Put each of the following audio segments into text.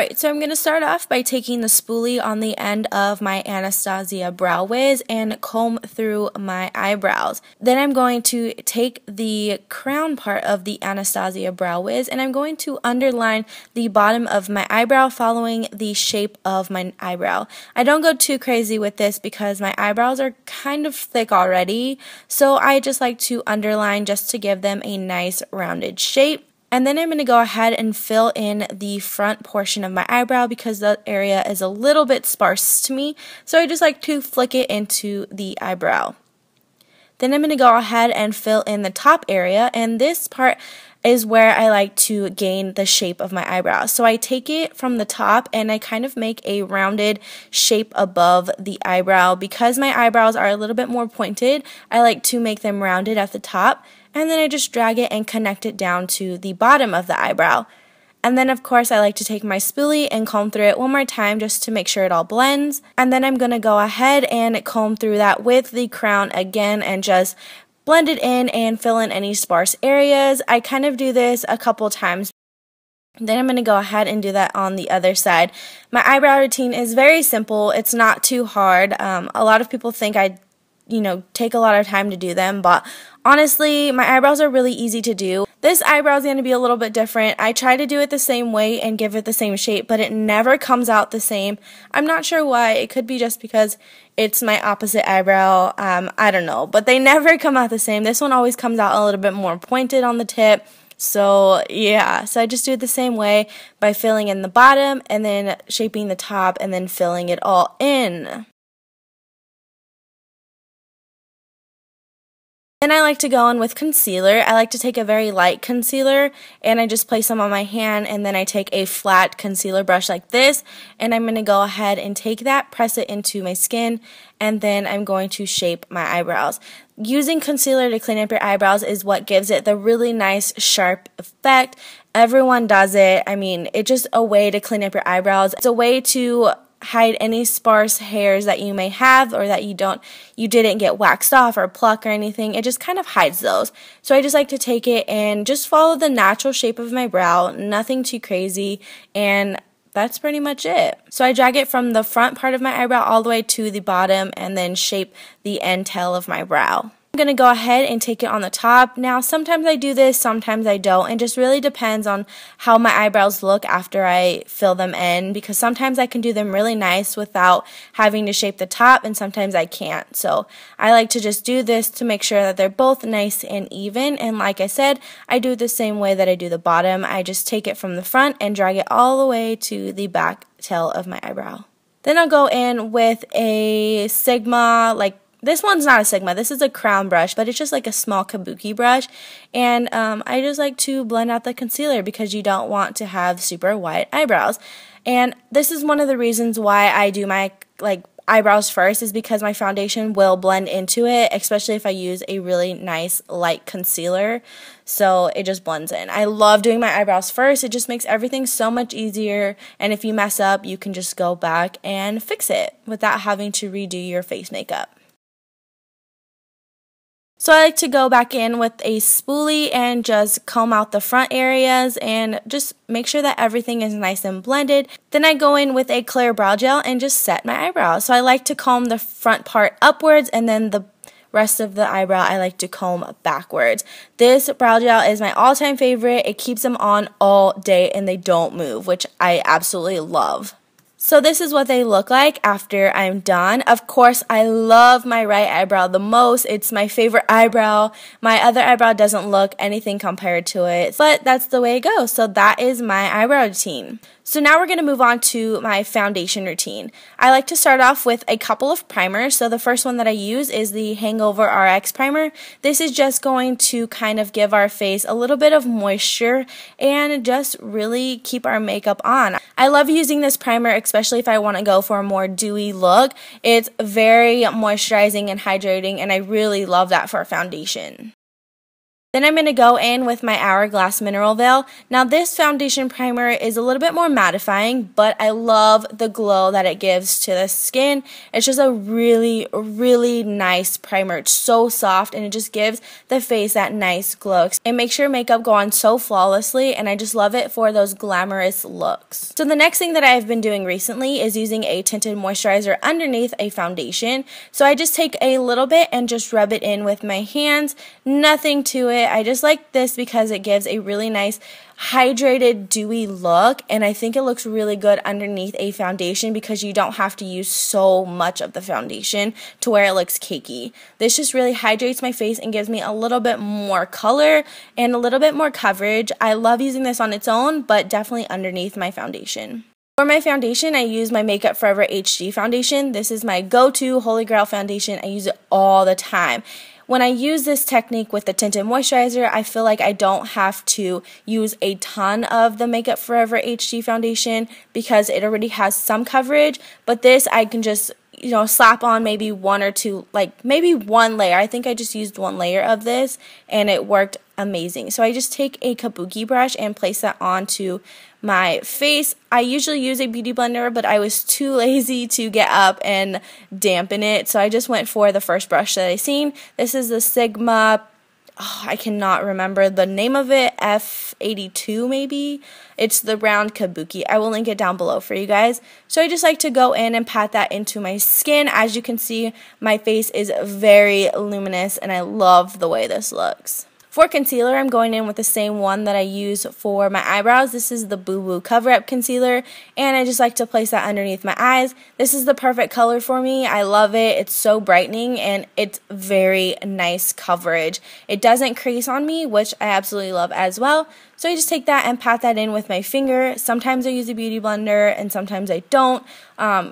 Alright, so I'm going to start off by taking the spoolie on the end of my Anastasia brow wiz and comb through my eyebrows. Then I'm going to take the crown part of the Anastasia brow wiz and I'm going to underline the bottom of my eyebrow following the shape of my eyebrow. I don't go too crazy with this because my eyebrows are kind of thick already, so I just like to underline just to give them a nice rounded shape. And then I'm going to go ahead and fill in the front portion of my eyebrow because that area is a little bit sparse to me. So I just like to flick it into the eyebrow. Then I'm going to go ahead and fill in the top area, and this part is where I like to gain the shape of my eyebrow. So I take it from the top and I kind of make a rounded shape above the eyebrow. Because my eyebrows are a little bit more pointed, I like to make them rounded at the top. And then I just drag it and connect it down to the bottom of the eyebrow. And then of course I like to take my spoolie and comb through it one more time just to make sure it all blends. And then I'm going to go ahead and comb through that with the crown again and just blend it in and fill in any sparse areas. I kind of do this a couple times. Then I'm going to go ahead and do that on the other side. My eyebrow routine is very simple. It's not too hard. A lot of people think I take a lot of time to do them, but honestly, my eyebrows are really easy to do. This eyebrow is going to be a little bit different. I try to do it the same way and give it the same shape, but it never comes out the same. I'm not sure why. It could be just because it's my opposite eyebrow. I don't know, but they never come out the same. This one always comes out a little bit more pointed on the tip. So yeah, so I just do it the same way by filling in the bottom and then shaping the top and then filling it all in. Then I like to go in with concealer. I like to take a very light concealer and I just place some on my hand, and then I take a flat concealer brush like this and I'm going to go ahead and take that, press it into my skin, and then I'm going to shape my eyebrows. Using concealer to clean up your eyebrows is what gives it the really nice sharp effect. Everyone does it. I mean, it's just a way to clean up your eyebrows. It's a way to hide any sparse hairs that you may have or that you didn't get waxed off or pluck or anything. It just kind of hides those. So I just like to take it and just follow the natural shape of my brow, nothing too crazy, and that's pretty much it. So I drag it from the front part of my eyebrow all the way to the bottom and then shape the end tail of my brow. I'm going to go ahead and take it on the top. Now sometimes I do this, sometimes I don't. It just really depends on how my eyebrows look after I fill them in, because sometimes I can do them really nice without having to shape the top and sometimes I can't. So I like to just do this to make sure that they're both nice and even, and like I said, I do it the same way that I do the bottom. I just take it from the front and drag it all the way to the back tail of my eyebrow. Then I'll go in with a Sigma, this one's not a Sigma, this is a crown brush, but it's just like a small kabuki brush, and I just like to blend out the concealer because you don't want to have super white eyebrows. And this is one of the reasons why I do my eyebrows first, is because my foundation will blend into it, especially if I use a really nice light concealer, so it just blends in. I love doing my eyebrows first. It just makes everything so much easier, and if you mess up, you can just go back and fix it without having to redo your face makeup. So I like to go back in with a spoolie and just comb out the front areas and just make sure that everything is nice and blended. Then I go in with a clear brow gel and just set my eyebrows. So I like to comb the front part upwards, and then the rest of the eyebrow I like to comb backwards. This brow gel is my all-time favorite. It keeps them on all day and they don't move, which I absolutely love. So this is what they look like after I'm done. Of course, I love my right eyebrow the most. It's my favorite eyebrow. My other eyebrow doesn't look anything compared to it, but that's the way it goes. So that is my eyebrow routine. So now we're going to move on to my foundation routine. I like to start off with a couple of primers. So the first one that I use is the Hangover RX primer. This is just going to kind of give our face a little bit of moisture and just really keep our makeup on. I love using this primer, especially if I want to go for a more dewy look. It's very moisturizing and hydrating, and I really love that for a foundation. Then I'm going to go in with my Hourglass Mineral Veil. Now this foundation primer is a little bit more mattifying, but I love the glow that it gives to the skin. It's just a really, really nice primer. It's so soft and it just gives the face that nice glow. It makes your makeup go on so flawlessly, and I just love it for those glamorous looks. So the next thing that I've been doing recently is using a tinted moisturizer underneath a foundation. So I just take a little bit and just rub it in with my hands. Nothing to it. I just like this because it gives a really nice hydrated, dewy look, and I think it looks really good underneath a foundation because you don't have to use so much of the foundation to where it looks cakey. This just really hydrates my face and gives me a little bit more color and a little bit more coverage. I love using this on its own, but definitely underneath my foundation. For my foundation, I use my Makeup Forever HD foundation. This is my go-to Holy Grail foundation. I use it all the time. When I use this technique with the tinted moisturizer, I feel like I don't have to use a ton of the Makeup Forever HD foundation because it already has some coverage, but this I can just slap on maybe one or two, like maybe one layer. I think I just used one layer of this and it worked amazing. So I just take a kabuki brush and place that onto my face. I usually use a beauty blender, but I was too lazy to get up and dampen it, so I just went for the first brush that I seen. This is the Sigma, I cannot remember the name of it, F82 maybe. It's the round kabuki. I will link it down below for you guys. So I just like to go in and pat that into my skin. As you can see, my face is very luminous and I love the way this looks. For concealer, I'm going in with the same one that I use for my eyebrows. This is the Boo Boo Cover Up Concealer, and I just like to place that underneath my eyes. This is the perfect color for me. I love it. It's so brightening, and it's very nice coverage. It doesn't crease on me, which I absolutely love as well. So I just take that and pat that in with my finger. Sometimes I use a beauty blender, and sometimes I don't.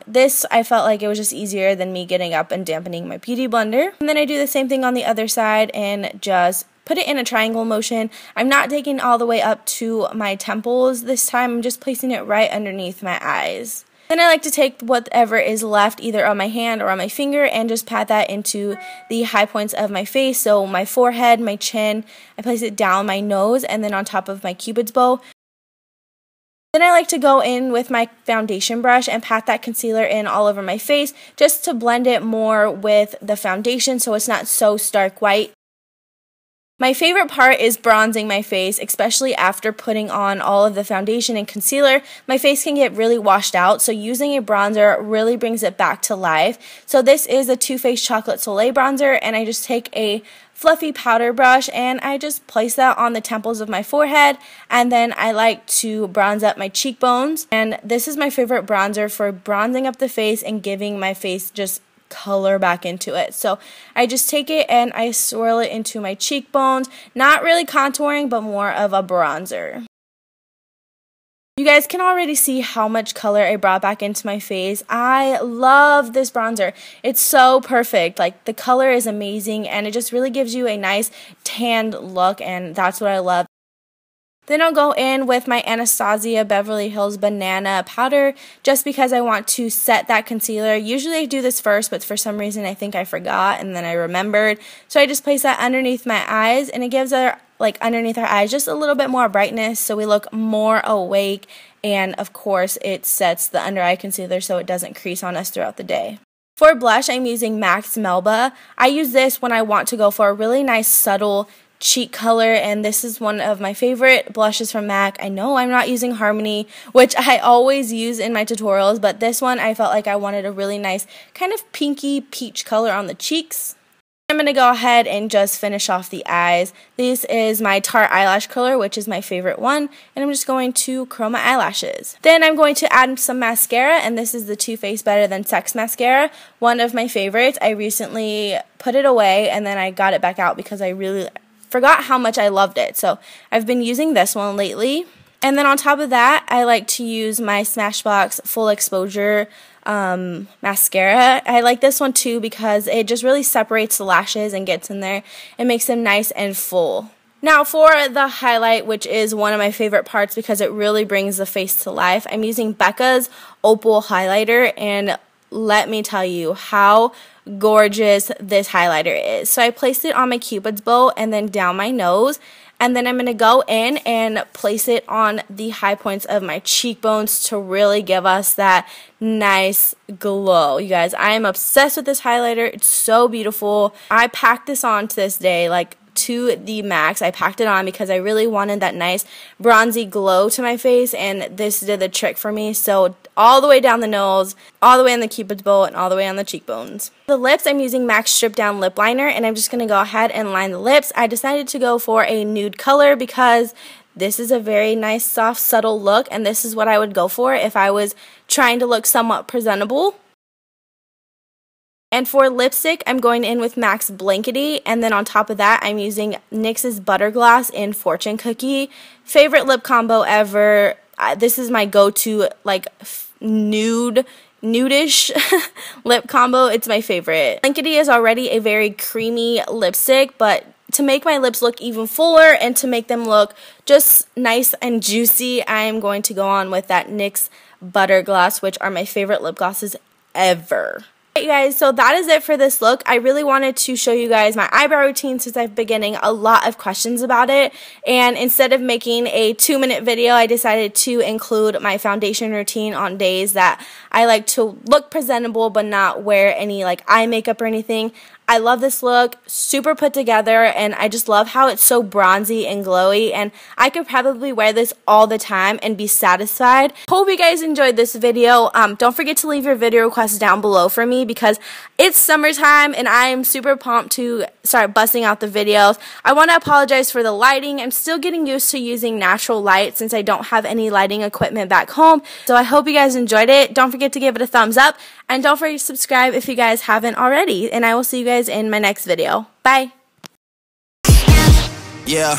This, I felt like it was just easier than me getting up and dampening my beauty blender. And then I do the same thing on the other side and just put it in a triangle motion. I'm not taking all the way up to my temples this time. I'm just placing it right underneath my eyes. Then I like to take whatever is left either on my hand or on my finger and just pat that into the high points of my face. So my forehead, my chin, I place it down my nose and then on top of my cupid's bow. Then I like to go in with my foundation brush and pat that concealer in all over my face just to blend it more with the foundation so it's not so stark white. My favorite part is bronzing my face, especially after putting on all of the foundation and concealer. My face can get really washed out, so using a bronzer really brings it back to life. So this is a Too Faced Chocolate Soleil bronzer, and I just take a fluffy powder brush and I just place that on the temples of my forehead, and then I like to bronze up my cheekbones. And this is my favorite bronzer for bronzing up the face and giving my face just color back into it. So I just take it and I swirl it into my cheekbones, not really contouring, but more of a bronzer. You guys can already see how much color I brought back into my face. I love this bronzer. It's so perfect. Like, the color is amazing and it just really gives you a nice tanned look, and that's what I love. Then I'll go in with my Anastasia Beverly Hills Banana Powder just because I want to set that concealer. Usually I do this first, but for some reason I think I forgot and then I remembered. So I just place that underneath my eyes, and it gives underneath our eyes just a little bit more brightness so we look more awake, and of course it sets the under eye concealer so it doesn't crease on us throughout the day. For blush, I'm using MAC's Melba. I use this when I want to go for a really nice subtle cheek color, and this is one of my favorite blushes from MAC. I know I'm not using Harmony, which I always use in my tutorials, but this one I felt like I wanted a really nice kind of pinky peach color on the cheeks. I'm going to go ahead and just finish off the eyes. This is my Tarte eyelash curler, which is my favorite one, and I'm just going to curl my eyelashes. Then I'm going to add some mascara, and this is the Too Faced Better Than Sex mascara, one of my favorites. I recently put it away and then I got it back out because I really forgot how much I loved it. So I've been using this one lately. And then on top of that, I like to use my Smashbox Full Exposure mascara. I like this one too because it just really separates the lashes and gets in there and makes them nice and full. Now for the highlight, which is one of my favorite parts because it really brings the face to life, I'm using Becca's Opal Highlighter, and let me tell you how gorgeous this highlighter is. So I placed it on my Cupid's bow and then down my nose. And then I'm going to go in and place it on the high points of my cheekbones to really give us that nice glow. You guys, I am obsessed with this highlighter. It's so beautiful. I packed this on to this day, like, to the max. I packed it on because I really wanted that nice bronzy glow to my face, and this did the trick for me. So all the way down the nose, all the way on the Cupid's bow, and all the way on the cheekbones. The lips, I'm using MAC Strip Down Lip Liner, and I'm just going to go ahead and line the lips. I decided to go for a nude color because this is a very nice, soft, subtle look, and this is what I would go for if I was trying to look somewhat presentable. And for lipstick, I'm going in with MAC's Blankety, and then on top of that, I'm using NYX's Butterglass in Fortune Cookie. Favorite lip combo ever. This is my go-to, like, nudish lip combo. It's my favorite. Blankety is already a very creamy lipstick, but to make my lips look even fuller and to make them look just nice and juicy, I am going to go on with that NYX Butterglass, which are my favorite lip glosses ever. Alright guys, so that is it for this look. I really wanted to show you guys my eyebrow routine since I've been getting a lot of questions about it, and instead of making a 2-minute video, I decided to include my foundation routine on days that I like to look presentable but not wear any like eye makeup or anything. I love this look, super put together, and I just love how it's so bronzy and glowy, and I could probably wear this all the time and be satisfied. Hope you guys enjoyed this video. Don't forget to leave your video requests down below for me because it's summertime and I am super pumped to start busting out the videos. I want to apologize for the lighting. I'm still getting used to using natural light since I don't have any lighting equipment back home. So I hope you guys enjoyed it. Don't forget to give it a thumbs up, and don't forget to subscribe if you guys haven't already, and I will see you guys in my next video. Bye! Yeah.